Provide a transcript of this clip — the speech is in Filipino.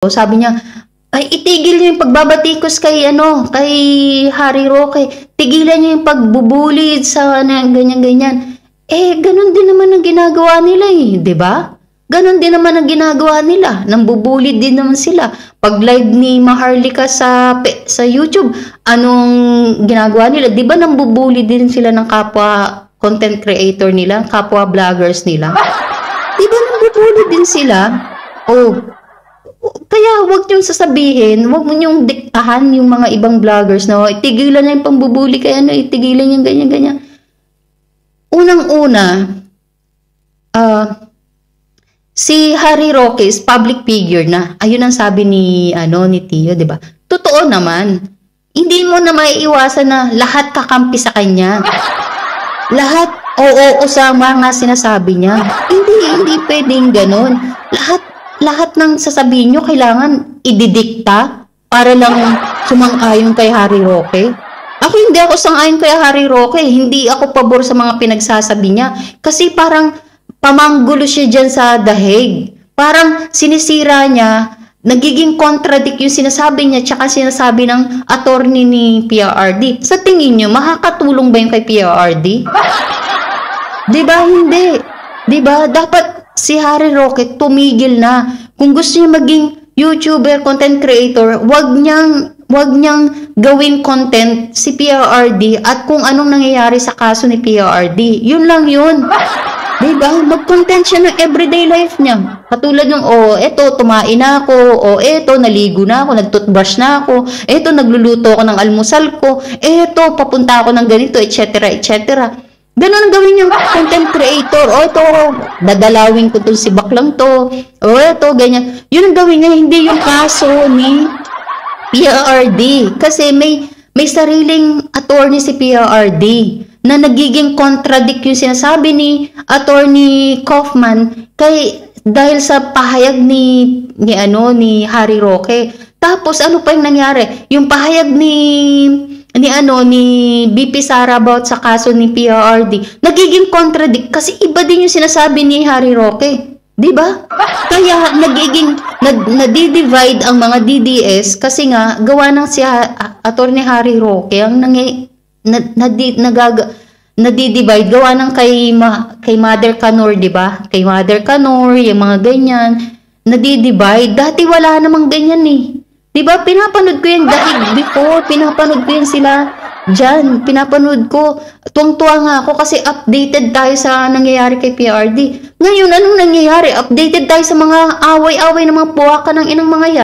Sabi niya, ay itigil niyo yung pagbabatikos kay kay Harry Roque. Tigilan niyo yung pagbubulid sa ganyan-ganyan. Ganun din naman ang ginagawa nila 'di ba? Ganun din naman ang ginagawa nila. Nambubulid din naman sila. Pag live ni Maharlika sa YouTube, anong ginagawa nila? 'Di ba nambubulid din sila ng kapwa content creator nila, kapwa vloggers nila? 'Di ba nambubulid din sila? Kaya wag niyong sasabihin, wag mo niyong diktahan yung mga ibang vloggers na itigilan na yung pambubuli kaya itigilan yung ganyan-ganyan. Unang-una, si Harry Roque is public figure na. Ayun ang sabi ni Tio, 'di ba? Totoo naman. Hindi mo na maiiwasan na lahat kakampi sa kanya. Lahat oo sa mga sinasabi niya. Hindi pwedeng ganoon. Lahat ng sasabihin nyo kailangan ididikta para lang sumang-ayon kay Harry Roque. Ako hindi ako sang-ayon kay Harry Roque. Hindi ako pabor sa mga pinagsasabi niya. Kasi parang pamanggulo siya dyan sa dahig. Parang sinisira niya, nagiging contradict yung sinasabi niya tsaka sinasabi ng attorney ni PRRD. Sa tingin nyo, makakatulong ba yung kay PRRD? Diba? Hindi. Diba? Dapat si Harry Roque tumigil na. Kung gusto niya maging YouTuber, content creator, wag niyang gawing content si PRRD at kung anong nangyayari sa kaso ni PRRD. Yun lang yun. Diba? Mag-content siya ng everyday life niya. Katulad ng, eto, tumain na ako. Eto, naligo na ako, nag-toothbrush na ako. Eto, nagluluto ako ng almusal ko. Eto, papunta ako ng ganito, etc. etc. Ganun ang gawin yung content creator. Ito, dadalawin ko si baklang to. Ito, ganyan. Yun ang gawin niya, hindi yung kaso ni PRRD. Kasi may sariling attorney si PRRD na nagiging contradict yung sinasabi ni Attorney Kaufman dahil sa pahayag ni Harry Roque. Tapos ano pa yung nangyari? Yung pahayag ni BP Sara about sa kaso ni PRRD, nagiging contradict kasi iba din yung sinasabi ni Harry Roque. 'Di ba? Kaya nadi-divide ang mga DDS kasi nga gawa ng si Attorney Harry Roque ang nadi-divide gawa ng kay Mother Canor, 'di ba? Kay Mother Canor, yung mga ganyan, nadi-divide. Dati wala namang ganyan eh. Diba, pinapanood ko yan dahil before, pinapanood ko yan sila dyan, pinapanood ko, tuwang-tuwa nga ako kasi updated tayo sa nangyayari kay PRD. Ngayon, anong nangyayari? Updated tayo sa mga away-away ng mga buwaka ng inang mga yan.